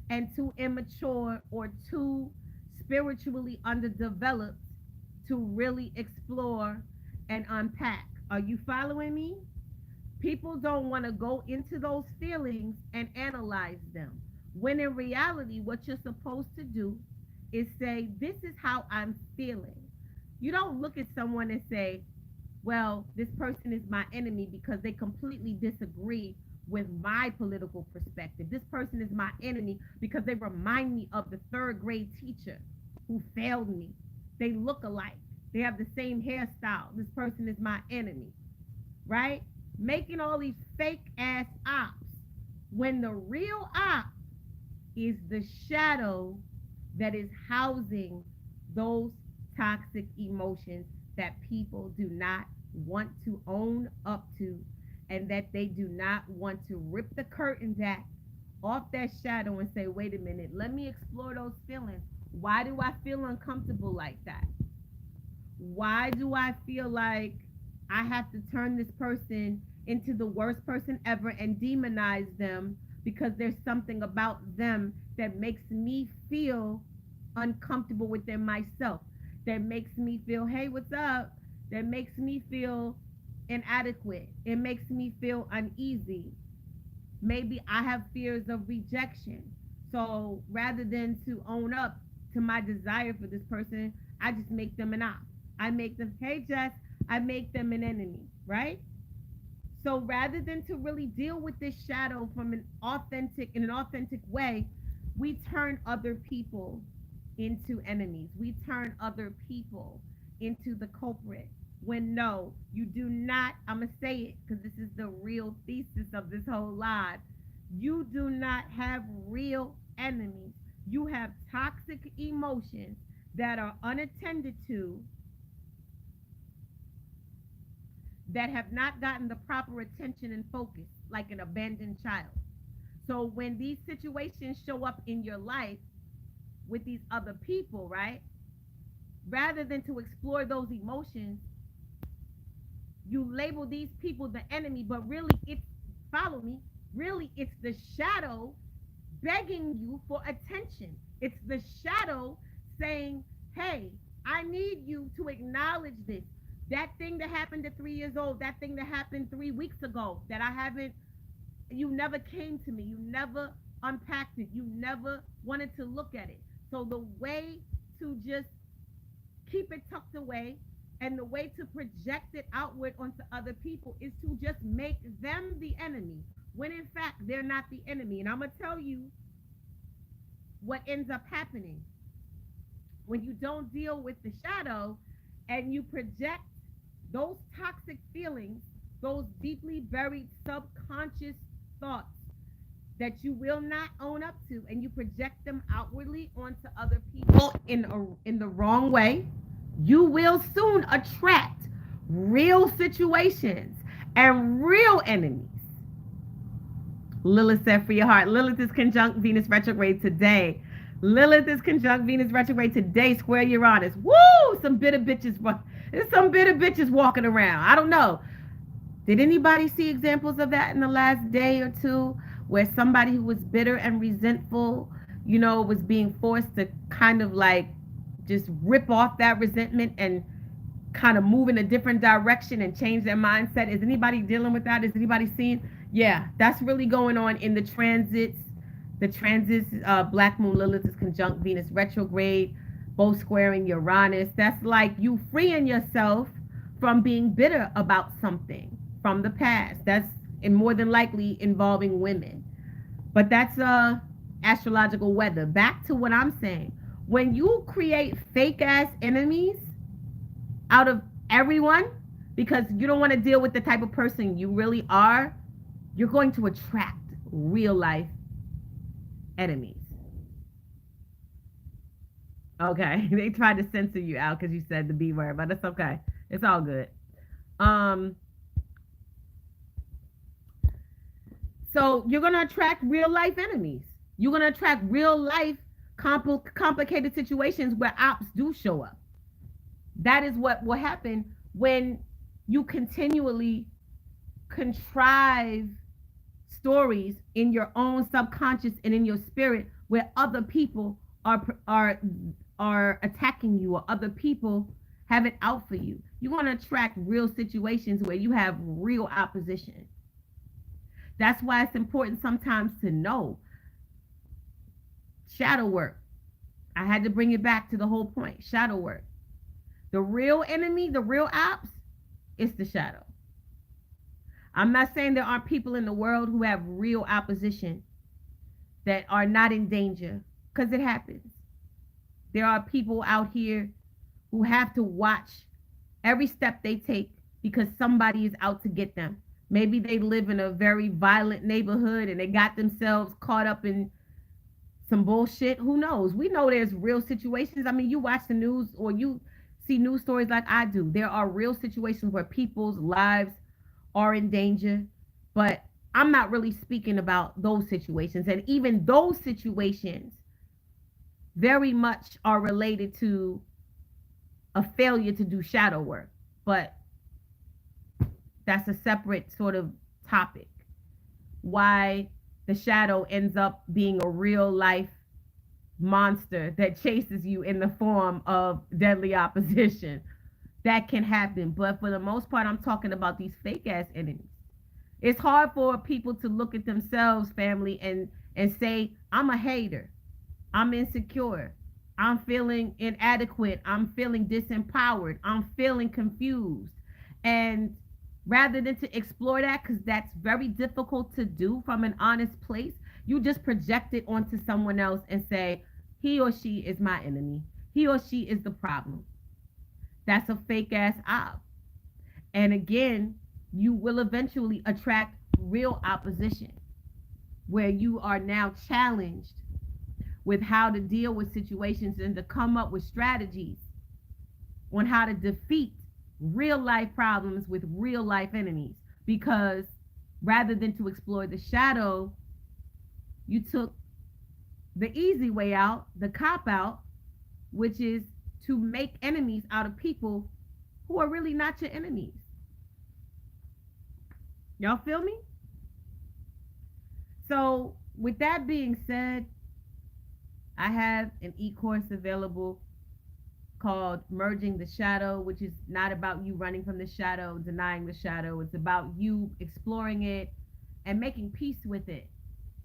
and too immature or too spiritually underdeveloped to really explore and unpack. Are you following me? People don't want to go into those feelings and analyze them. When in reality, what you're supposed to do is say, this is how I'm feeling. You don't look at someone and say, well, this person is my enemy because they completely disagree with my political perspective. This person is my enemy because they remind me of the third grade teacher who failed me. They look alike. They have the same hairstyle. This person is my enemy, right? Making all these fake ass ops when the real op is the shadow that is housing those toxic emotions that people do not want to own up to, and that they do not want to rip the curtain back off that shadow and say, wait a minute, let me explore those feelings. Why do I feel uncomfortable like that? Why do I feel like I have to turn this person into the worst person ever and demonize them because there's something about them that makes me feel uncomfortable within myself, that makes me feel, hey, what's up? That makes me feel inadequate. It makes me feel uneasy. Maybe I have fears of rejection. So rather than to own up to my desire for this person, I just make them an op. I make them, hey, Jess, I make them an enemy, right? So rather than to really deal with this shadow in an authentic way, we turn other people into enemies. We turn other people into the culprit. When no, you do not, I'm going to say it because this is the real thesis of this whole live. You do not have real enemies. You have toxic emotions that are unattended to, that have not gotten the proper attention and focus, like an abandoned child. So when these situations show up in your life with these other people, right? Rather than to explore those emotions, you label these people the enemy, but really it's, follow me, really it's the shadow begging you for attention. It's the shadow saying, hey, I need you to acknowledge this. That thing that happened at 3 years old, that thing that happened 3 weeks ago, that I haven't, you never came to me, you never unpacked it, you never wanted to look at it. So the way to just keep it tucked away and the way to project it outward onto other people is to just make them the enemy, when in fact they're not the enemy. And I'm going to tell you what ends up happening when you don't deal with the shadow and you project those toxic feelings, those deeply buried subconscious thoughts that you will not own up to, and you project them outwardly onto other people in the wrong way, you will soon attract real situations and real enemies. Lilith said for your heart. Lilith is conjunct Venus retrograde today. Lilith is conjunct Venus retrograde today, square Uranus. Woo! Some bitter bitches. There's some bitter bitches walking around. I don't know. Did anybody see examples of that in the last day or two, where somebody who was bitter and resentful, was being forced to kind of like just rip off that resentment and kind of move in a different direction and change their mindset? Is anybody dealing with that? Is anybody seeing? Yeah, that's really going on in the transits. The transits, Black Moon Lilith is conjunct Venus retrograde, both squaring Uranus. That's like you freeing yourself from being bitter about something from the past. That's more than likely involving women. But that's astrological weather. Back to what I'm saying. When you create fake ass enemies out of everyone because you don't want to deal with the type of person you really are, you're going to attract real life enemies. Okay, they tried to censor you out because you said the B word, but it's okay. It's all good. So you're going to attract real life enemies. You're going to attract real life complicated situations where ops do show up. That is what will happen when you continually contrive stories in your own subconscious and in your spirit where other people are attacking you, or other people have it out for you. You want to attract real situations where you have real opposition. That's why it's important sometimes to know shadow work. I had to bring it back to the whole point. Shadow work. The real enemy, the real ops, is the shadow. I'm not saying there aren't people in the world who have real opposition that are not in danger, because it happens. There are people out here who have to watch every step they take because somebody is out to get them. Maybe they live in a very violent neighborhood and they got themselves caught up in some bullshit. Who knows? We know there's real situations. I mean, you watch the news or you see news stories like I do. There are real situations where people's lives are in danger, but I'm not really speaking about those situations. And even those situations very much are related to a failure to do shadow work. But that's a separate sort of topic. Why the shadow ends up being a real life monster that chases you in the form of deadly opposition. That can happen. But for the most part, I'm talking about these fake ass enemies. It's hard for people to look at themselves, family, and say, I'm a hater. I'm insecure. I'm feeling inadequate. I'm feeling disempowered. I'm feeling confused. And rather than to explore that, because that's very difficult to do from an honest place, you just project it onto someone else and say, he or she is my enemy. He or she is the problem. That's a fake ass op. And again, you will eventually attract real opposition where you are now challenged with how to deal with situations and to come up with strategies on how to defeat real life problems with real life enemies. Because rather than to explore the shadow, you took the easy way out, the cop out, which is to make enemies out of people who are really not your enemies. Y'all feel me? So, with that being said, I have an e-course available called Merging the Shadow, which is not about you running from the shadow, denying the shadow. It's about you exploring it and making peace with it.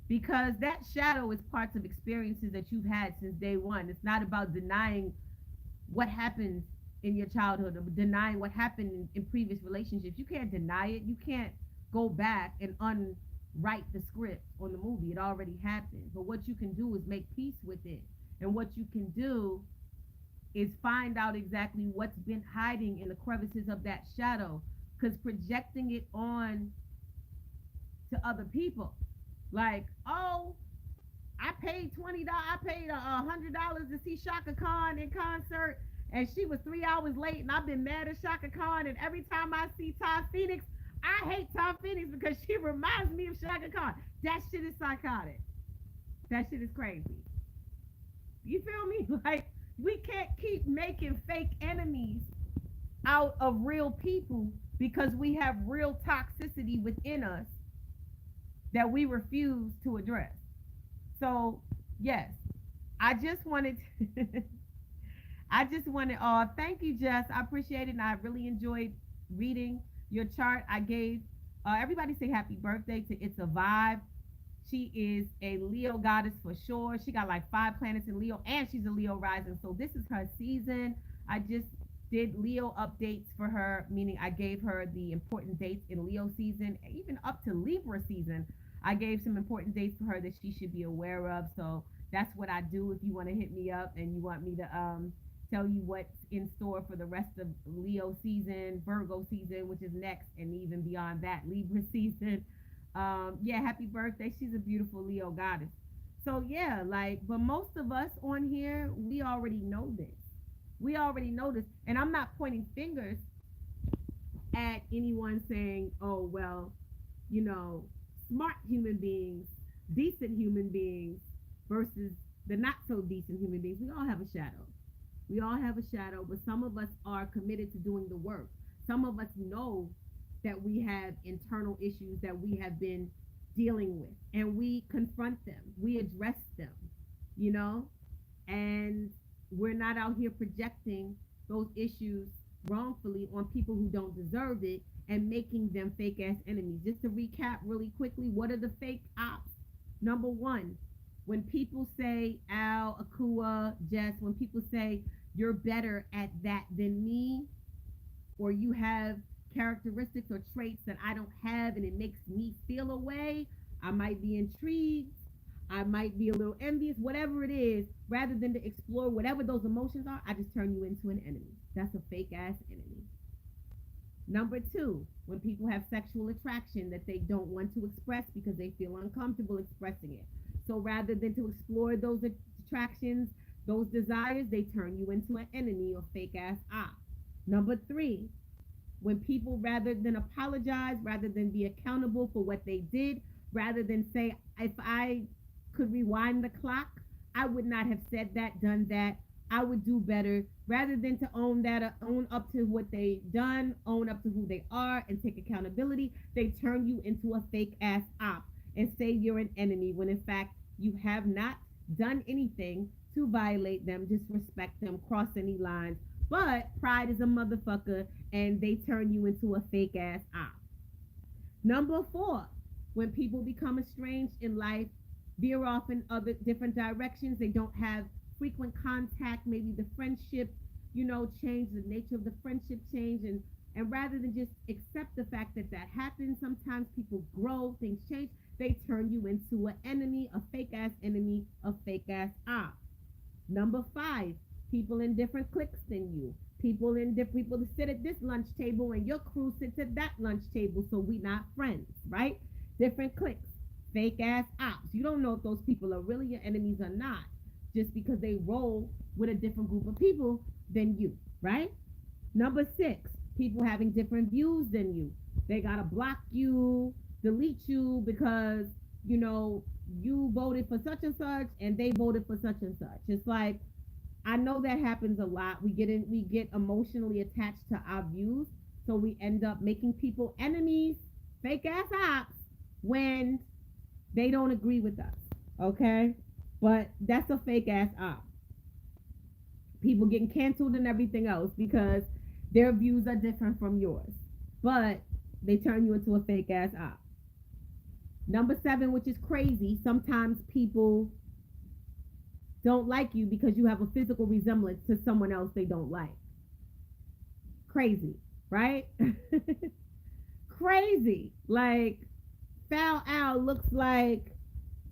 Because that shadow is parts of experiences that you've had since day one. It's not about denying what happened in your childhood or denying what happened in previous relationships. You can't deny it. You can't go back and unwrite the script on the movie. It already happened. But what you can do is make peace with it. And what you can do is find out exactly what's been hiding in the crevices of that shadow. Because projecting it on to other people, like, oh, I paid $20. I paid $100 to see Shaka Khan in concert, and she was 3 hours late, and I've been mad at Shaka Khan. And every time I see Tiyephoenix, I hate Tiyephoenix because she reminds me of Shaka Khan. That shit is psychotic. That shit is crazy. You feel me? Like, we can't keep making fake enemies out of real people because we have real toxicity within us that we refuse to address. So, yes, I just wanted to, thank you, Jess. I appreciate it. And I really enjoyed reading your chart. I gave, everybody say happy birthday to It's a Vibe. She is a Leo goddess for sure. She got like 5 planets in Leo, and she's a Leo rising. So this is her season. I just did Leo updates for her, meaning I gave her the important dates in Leo season, even up to Libra season. I gave some important dates for her that she should be aware of. So that's what I do. If you want to hit me up and you want me to tell you what's in store for the rest of Leo season, Virgo season, which is next, and even beyond that, Libra season. Yeah, happy birthday. She's a beautiful Leo goddess. So yeah, like, but most of us on here, we already know this. We already know this. And I'm not pointing fingers at anyone saying, oh, well, you know, smart human beings, decent human beings versus the not so decent human beings. We all have a shadow. We all have a shadow, but some of us are committed to doing the work. Some of us know that we have internal issues that we have been dealing with, and we confront them, we address them, you know, and we're not out here projecting those issues wrongfully on people who don't deserve it and making them fake ass enemies. Just to recap really quickly, what are the fake ops? Number one, when people say, Al, Akua, Jess, when people say you're better at that than me, or you have characteristics or traits that I don't have and it makes me feel a way, I might be intrigued, I might be a little envious, whatever it is, rather than to explore whatever those emotions are, I just turn you into an enemy. That's a fake ass enemy. Number two, when people have sexual attraction that they don't want to express because they feel uncomfortable expressing it. So rather than to explore those attractions, those desires, they turn you into an enemy or fake ass op. Number three, When people, rather than apologize, rather than be accountable for what they did, rather than say, if I could rewind the clock, I would not have said that, done that. I would do better. Rather than to own that, own up to what they done, own up to who they are, and take accountability, they turn you into a fake ass op and say you're an enemy when in fact you have not done anything to violate them, disrespect them, cross any lines. But pride is a motherfucker and they turn you into a fake ass op. Number four, when people become estranged in life, veer off in other different directions, they don't have frequent contact, maybe the friendship, change, the nature of the friendship change, and rather than just accept the fact that that happens, sometimes people grow, things change, they turn you into an enemy, a fake ass enemy, a fake ass op. Number five, people in different cliques than you. People that sit at this lunch table and your crew sits at that lunch table, so we not friends, right? Different cliques, fake ass ops. You don't know if those people are really your enemies or not, just because they roll with a different group of people than you, right? Number six, people having different views than you. They gotta block you, delete you because you voted for such and such and they voted for such and such. It's like, I know that happens a lot. We get emotionally attached to our views, so we end up making people enemies, fake ass ops, when they don't agree with us. Okay, but that's a fake ass op. People getting canceled and everything else because their views are different from yours, but they turn you into a fake ass op. Number seven, which is crazy, sometimes people don't like you because you have a physical resemblance to someone else they don't like. Crazy, right? Crazy. Like, Foul Al looks like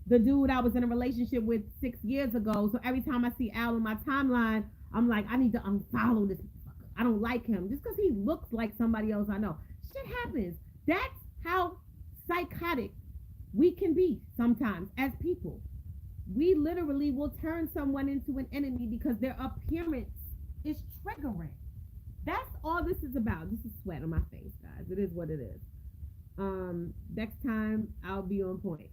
the dude I was in a relationship with 6 years ago. So every time I see Al on my timeline, I'm like, I need to unfollow this motherfucker. I don't like him just because he looks like somebody else I know. Shit happens. That's how psychotic we can be sometimes as people. We literally will turn someone into an enemy because their appearance is triggering. That's all this is about. This is sweat on my face, guys. It is what it is. Next time I'll be on point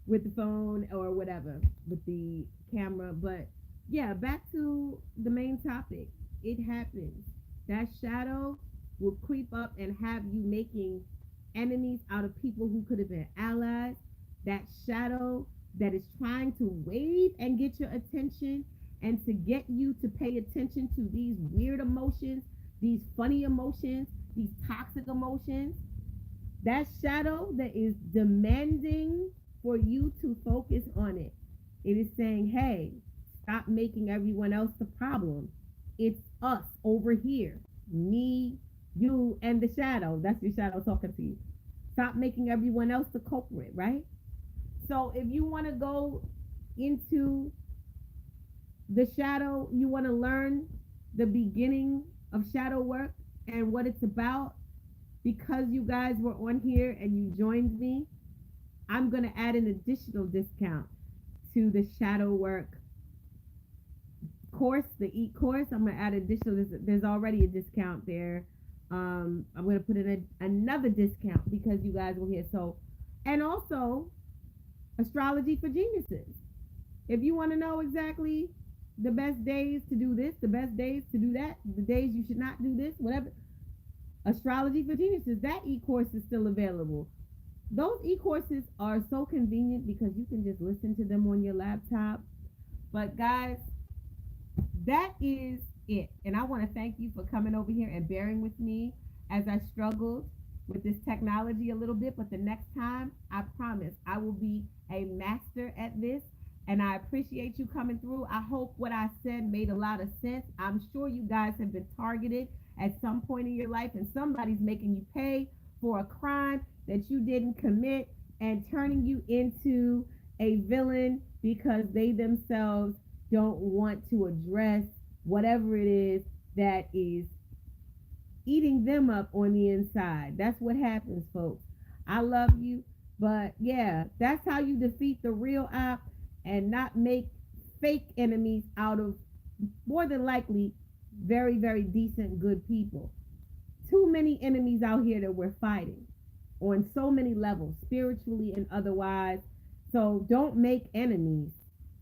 with the phone or whatever, with the camera. But yeah, back to the main topic. It happens. That shadow will creep up and have you making enemies out of people who could have been allies. That shadow that is trying to wave and get your attention and to get you to pay attention to these weird emotions, these funny emotions, these toxic emotions. That shadow that is demanding for you to focus on it. It is saying, hey, stop making everyone else the problem. It's us over here. Me, you, and the shadow. That's your shadow talking to you. Stop making everyone else the culprit, right? So if you want to go into the shadow, you want to learn the beginning of shadow work and what it's about, because you guys were on here and you joined me, I'm going to add an additional discount to the shadow work course, the e-course. I'm going to add additional, there's already a discount there. I'm going to put in another discount because you guys were here. So, and also Astrology for Geniuses. If you want to know exactly the best days to do this, the best days to do that, the days you should not do this, whatever, Astrology for Geniuses, that e-course is still available. Those e-courses are so convenient because you can just listen to them on your laptop. But guys, that is it. And I want to thank you for coming over here and bearing with me as I struggled with this technology a little bit. But the next time, I promise I will be a master at this. And I appreciate you coming through. I hope what I said made a lot of sense. I'm sure you guys have been targeted at some point in your life, and somebody's making you pay for a crime that you didn't commit and turning you into a villain because they themselves don't want to address whatever it is that is eating them up on the inside. That's what happens, folks. I love you, but yeah, that's how you defeat the real op and not make fake enemies out of, more than likely, very, very decent, good people. too many enemies out here that we're fighting on so many levels, spiritually and otherwise. So don't make enemies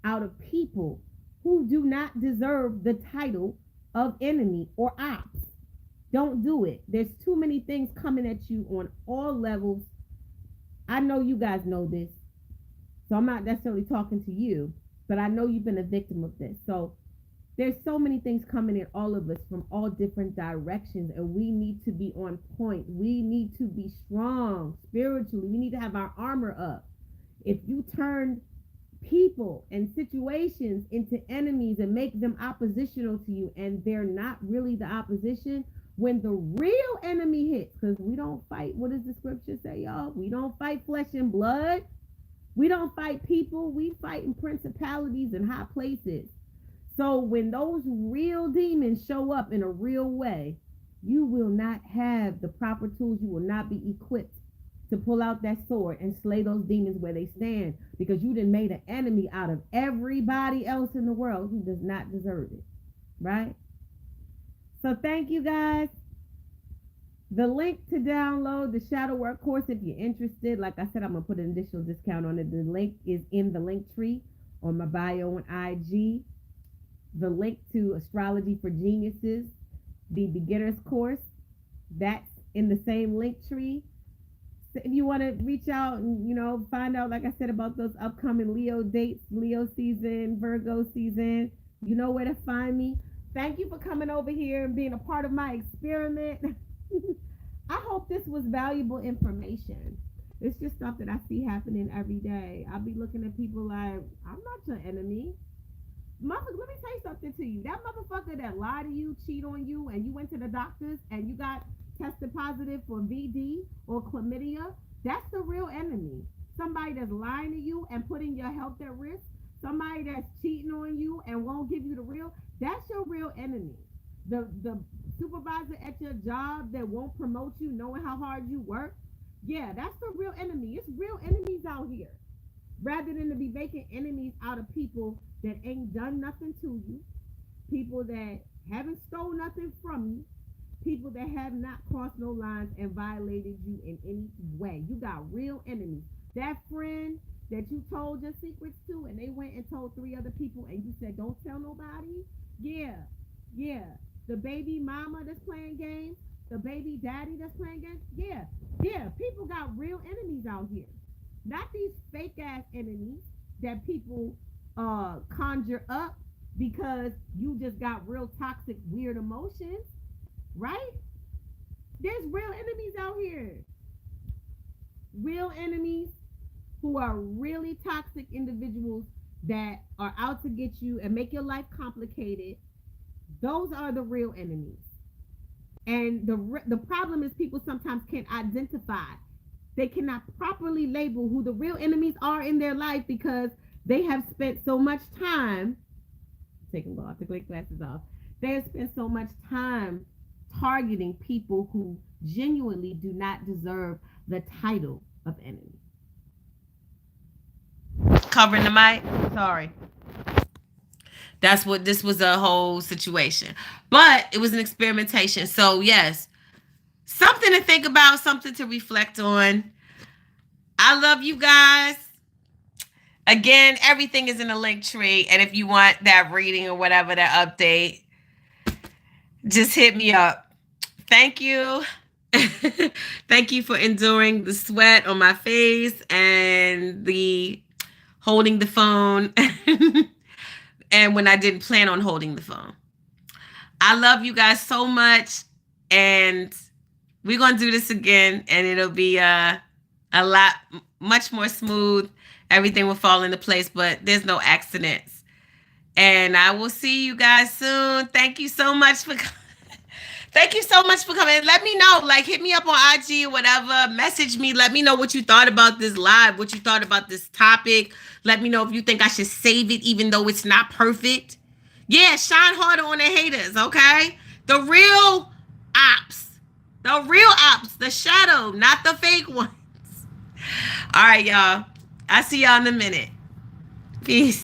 out of people who do not deserve the title of enemy or ops. Don't do it. There's too many things coming at you on all levels. I know you guys know this, so I'm not necessarily talking to you, but I know you've been a victim of this. So there's so many things coming at all of us from all different directions, and we need to be on point. We need to be strong spiritually. We need to have our armor up. If you turn people and situations into enemies and make them oppositional to you, and they're not really the opposition, when the real enemy hits, because we don't fight, what does the scripture say, y'all? We don't fight flesh and blood. We don't fight people. We fight in principalities and high places. So when those real demons show up in a real way, you will not have the proper tools. You will not be equipped to pull out that sword and slay those demons where they stand, because you done made an enemy out of everybody else in the world who does not deserve it, right? So thank you, guys. The link to download the shadow work course, if you're interested, like I said, I'm going to put an additional discount on it. The link is in the link tree on my bio on IG. The link to Astrology for Geniuses, the beginner's course, that's in the same link tree. So if you want to reach out and, find out, like I said, about those upcoming Leo dates, Leo season, Virgo season, you know where to find me. Thank you for coming over here and being a part of my experiment. I hope this was valuable information. It's just stuff that I see happening every day. I'll be looking at people like, I'm not your enemy. Motherfucker, let me tell you something to you. That motherfucker that lied to you, cheat on you, and you went to the doctors and you got tested positive for VD or chlamydia, that's the real enemy. Somebody that's lying to you and putting your health at risk, somebody that's cheating on you and won't give you the real, that's your real enemy. The supervisor at your job that won't promote you knowing how hard you work, yeah, that's the real enemy. It's real enemies out here. Rather than to be making enemies out of people that ain't done nothing to you, people that haven't stole nothing from you, people that have not crossed no lines and violated you in any way. You got real enemies. That friend that you told your secrets to and they went and told 3 other people and you said, don't tell nobody. Yeah. The baby mama that's playing games, the baby daddy that's playing games. Yeah. People got real enemies out here. Not these fake ass enemies that people conjure up because you just got real toxic, weird emotions, right? There's real enemies out here. Real enemies who are really toxic individuals that are out to get you and make your life complicated. Those are the real enemies. And the problem is people sometimes can't identify. They cannot properly label who the real enemies are in their life because they have spent so much time, taking off the great glasses off, they have spent so much time targeting people who genuinely do not deserve the title of enemy. Covering the mic? Sorry. That's what this was, a whole situation. But it was an experimentation. So yes, something to think about, something to reflect on. I love you guys. Again, everything is in the link tree. And if you want that reading or whatever, that update, just hit me up. Thank you. Thank you for enduring the sweat on my face and the holding the phone. And when I didn't plan on holding the phone. I love you guys so much. And we're going to do this again. And it'll be much more smooth. Everything will fall into place. But there's no accidents. And I will see you guys soon. Thank you so much for coming. Thank you so much for coming. Let me know. Hit me up on IG or whatever. Message me. Let me know what you thought about this live, what you thought about this topic. Let me know if you think I should save it even though it's not perfect. Yeah, shine harder on the haters, okay? The real ops. The real ops. The shadow, not the fake ones. All right, y'all. I'll see y'all in a minute. Peace.